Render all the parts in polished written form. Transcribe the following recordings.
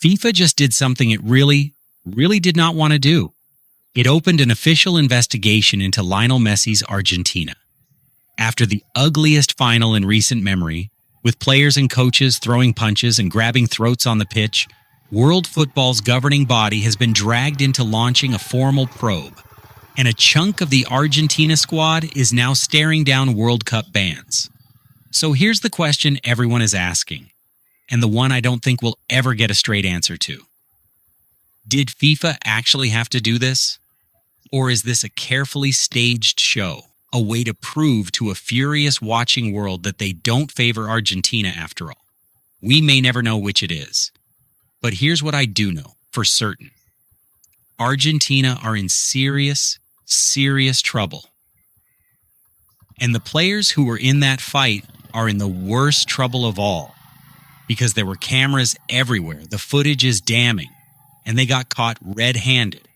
FIFA just did something it really did not want to do. It opened an official investigation into Lionel Messi's Argentina. After the ugliest final in recent memory, with players and coaches throwing punches and grabbing throats on the pitch, world football's governing body has been dragged into launching a formal probe. And a chunk of the Argentina squad is now staring down World Cup bans. So here's the question everyone is asking, and the one I don't think we'll ever get a straight answer to. Did FIFA actually have to do this? Or is this a carefully staged show, a way to prove to a furious watching world that they don't favor Argentina after all? We may never know which it is. But here's what I do know for certain. Argentina are in serious trouble. And the players who were in that fight are in the worst trouble of all, because there were cameras everywhere, the footage is damning, and they got caught red-handed.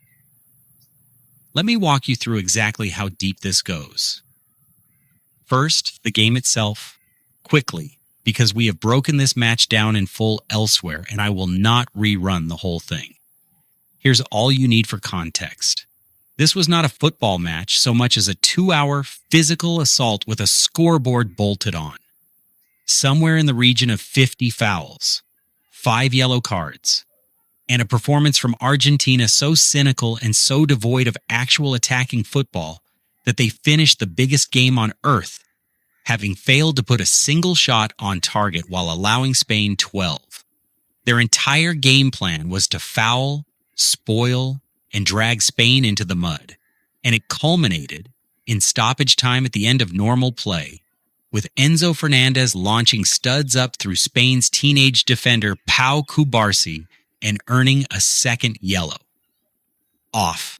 Let me walk you through exactly how deep this goes. First, the game itself, quickly, because we have broken this match down in full elsewhere, and I will not rerun the whole thing. Here's all you need for context. This was not a football match so much as a 2-hour physical assault with a scoreboard bolted on. Somewhere in the region of 50 fouls, 5 yellow cards, and a performance from Argentina so cynical and so devoid of actual attacking football that they finished the biggest game on earth, having failed to put a single shot on target while allowing Spain 12. Their entire game plan was to foul, spoil, and drag Spain into the mud, and it culminated in stoppage time at the end of normal play, with Enzo Fernandez launching studs up through Spain's teenage defender Pau Cubarsí and earning a second yellow. Off.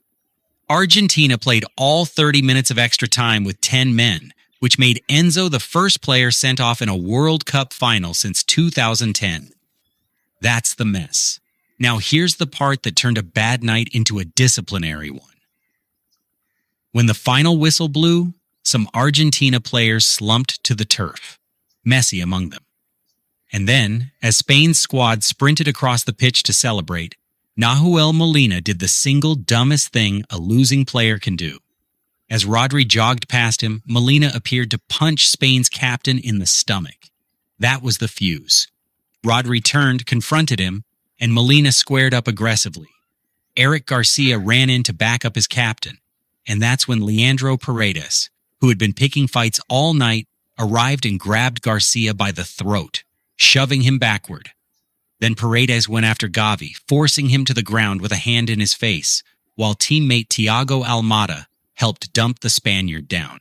Argentina played all 30 minutes of extra time with 10 men, which made Enzo the first player sent off in a World Cup final since 2010. That's the mess. Now here's the part that turned a bad night into a disciplinary one. When the final whistle blew, some Argentina players slumped to the turf, Messi among them. And then, as Spain's squad sprinted across the pitch to celebrate, Nahuel Molina did the single dumbest thing a losing player can do. As Rodri jogged past him, Molina appeared to punch Spain's captain in the stomach. That was the fuse. Rodri turned, confronted him, and Molina squared up aggressively. Eric Garcia ran in to back up his captain, and that's when Leandro Paredes, who had been picking fights all night, arrived and grabbed Garcia by the throat, shoving him backward. Then Paredes went after Gavi, forcing him to the ground with a hand in his face, while teammate Thiago Almada helped dump the Spaniard down.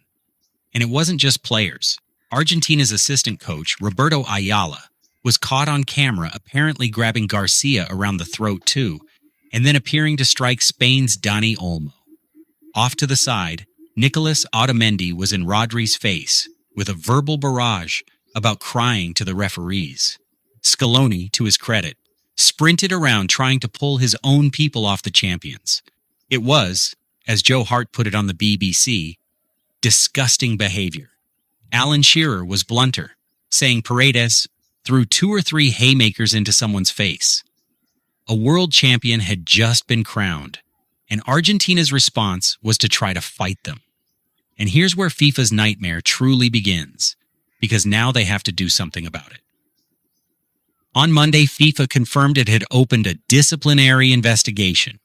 And it wasn't just players. Argentina's assistant coach, Roberto Ayala, was caught on camera apparently grabbing Garcia around the throat too, and then appearing to strike Spain's Dani Olmo. Off to the side, Nicolas Otamendi was in Rodri's face, with a verbal barrage about crying to the referees. Scaloni, to his credit, sprinted around trying to pull his own people off the champions. It was, as Joe Hart put it on the BBC, disgusting behavior. Alan Shearer was blunter, saying Paredes threw 2 or 3 haymakers into someone's face. A world champion had just been crowned, and Argentina's response was to try to fight them. And here's where FIFA's nightmare truly begins, because now they have to do something about it. On Monday, FIFA confirmed it had opened a disciplinary investigation,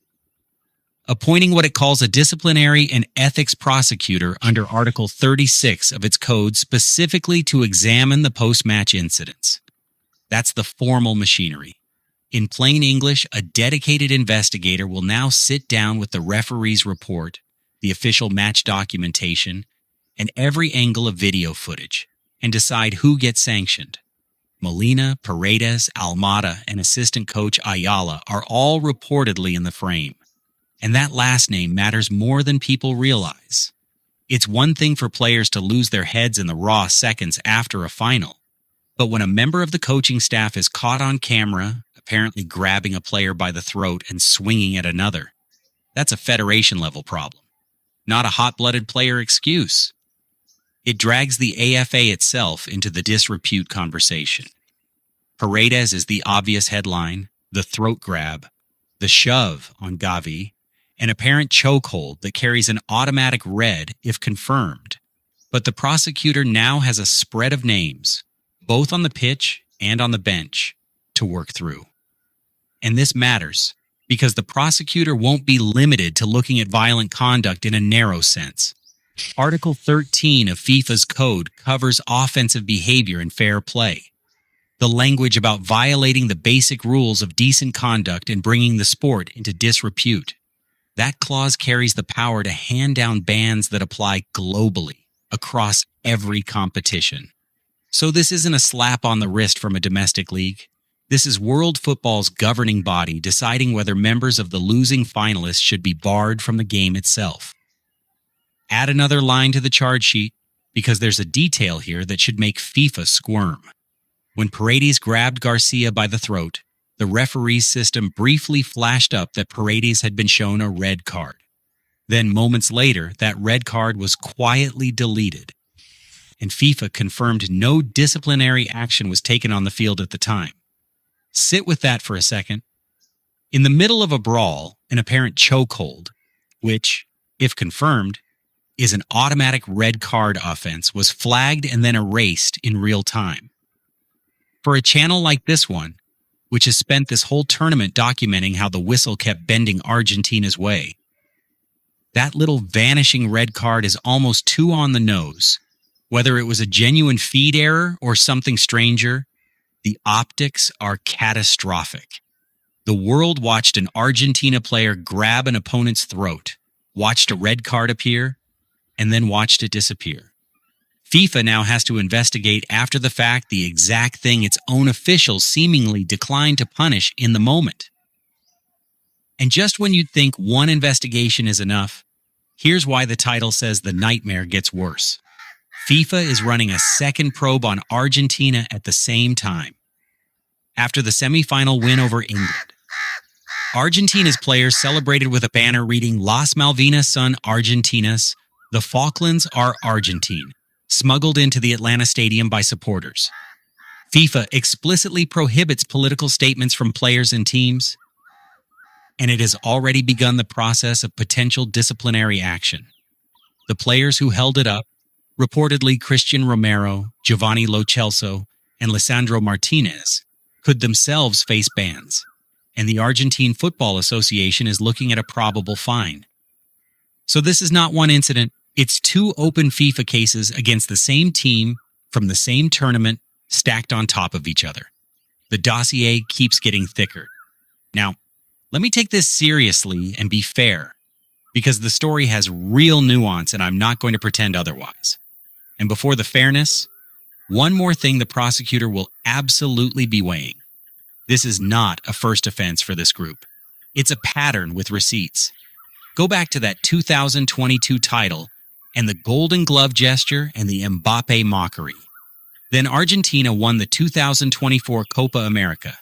appointing what it calls a disciplinary and ethics prosecutor under Article 36 of its code specifically to examine the post-match incidents. That's the formal machinery. In plain English, a dedicated investigator will now sit down with the referee's report, the official match documentation, and every angle of video footage, and decide who gets sanctioned. Molina, Paredes, Almada, and assistant coach Ayala are all reportedly in the frame. And that last name matters more than people realize. It's one thing for players to lose their heads in the raw seconds after a final, but when a member of the coaching staff is caught on camera, apparently grabbing a player by the throat and swinging at another, that's a federation-level problem, not a hot-blooded player excuse. It drags the AFA itself into the disrepute conversation. Paredes is the obvious headline, the throat grab, the shove on Gavi, an apparent chokehold that carries an automatic red if confirmed. But the prosecutor now has a spread of names, both on the pitch and on the bench, to work through. And this matters because the prosecutor won't be limited to looking at violent conduct in a narrow sense. Article 13 of FIFA's code covers offensive behavior and fair play. The language about violating the basic rules of decent conduct and bringing the sport into disrepute. That clause carries the power to hand down bans that apply globally, across every competition. So this isn't a slap on the wrist from a domestic league. This is world football's governing body deciding whether members of the losing finalists should be barred from the game itself. Add another line to the charge sheet, because there's a detail here that should make FIFA squirm. When Paredes grabbed Garcia by the throat, the referee's system briefly flashed up that Paredes had been shown a red card. Then, moments later, that red card was quietly deleted, and FIFA confirmed no disciplinary action was taken on the field at the time. Sit with that for a second. In the middle of a brawl, an apparent chokehold, which, if confirmed, is an automatic red card offense, was flagged and then erased in real time. For a channel like this one, which has spent this whole tournament documenting how the whistle kept bending Argentina's way, that little vanishing red card is almost too on the nose. Whether it was a genuine feed error or something stranger, the optics are catastrophic. The world watched an Argentina player grab an opponent's throat, watched a red card appear, and then watched it disappear. FIFA now has to investigate after the fact the exact thing its own officials seemingly declined to punish in the moment. And just when you'd think one investigation is enough, here's why the title says the nightmare gets worse. FIFA is running a second probe on Argentina at the same time. After the semi-final win over England, Argentina's players celebrated with a banner reading Las Malvinas son Argentinas, the Falklands are Argentine, smuggled into the Atlanta Stadium by supporters. FIFA explicitly prohibits political statements from players and teams, and it has already begun the process of potential disciplinary action. The players who held it up, reportedly Christian Romero, Giovanni Lo Celso, and Lisandro Martinez, could themselves face bans, and the Argentine Football Association is looking at a probable fine. So this is not one incident, it's two open FIFA cases against the same team from the same tournament stacked on top of each other. The dossier keeps getting thicker. Now, let me take this seriously and be fair, because the story has real nuance and I'm not going to pretend otherwise. And before the fairness, one more thing the prosecutor will absolutely be weighing. This is not a first offense for this group. It's a pattern with receipts. Go back to that 2022 title and the Golden Glove gesture and the Mbappe mockery. Then Argentina won the 2024 Copa America.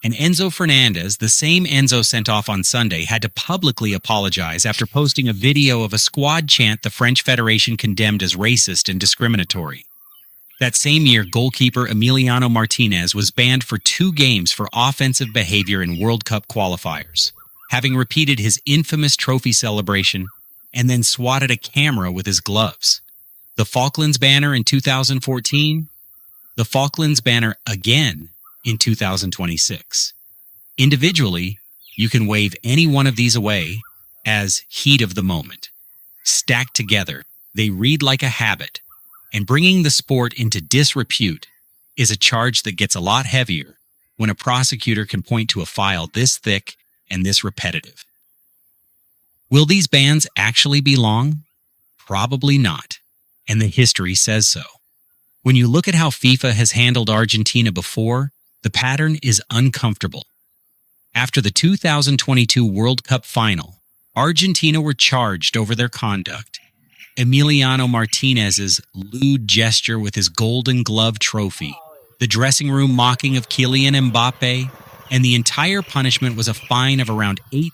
And Enzo Fernandez, the same Enzo sent off on Sunday, had to publicly apologize after posting a video of a squad chant the French Federation condemned as racist and discriminatory. That same year, goalkeeper Emiliano Martinez was banned for 2 games for offensive behavior in World Cup qualifiers, having repeated his infamous trophy celebration and then swatted a camera with his gloves. The Falklands banner in 2014, the Falklands banner again in 2026. Individually, you can wave any one of these away as heat of the moment. Stacked together, they read like a habit, and bringing the sport into disrepute is a charge that gets a lot heavier when a prosecutor can point to a file this thick and this repetitive. Will these bans actually be long? Probably not, and the history says so. When you look at how FIFA has handled Argentina before, the pattern is uncomfortable. After the 2022 World Cup final, Argentina were charged over their conduct. Emiliano Martinez's lewd gesture with his Golden Glove trophy, the dressing room mocking of Kylian Mbappe, and the entire punishment was a fine of around 18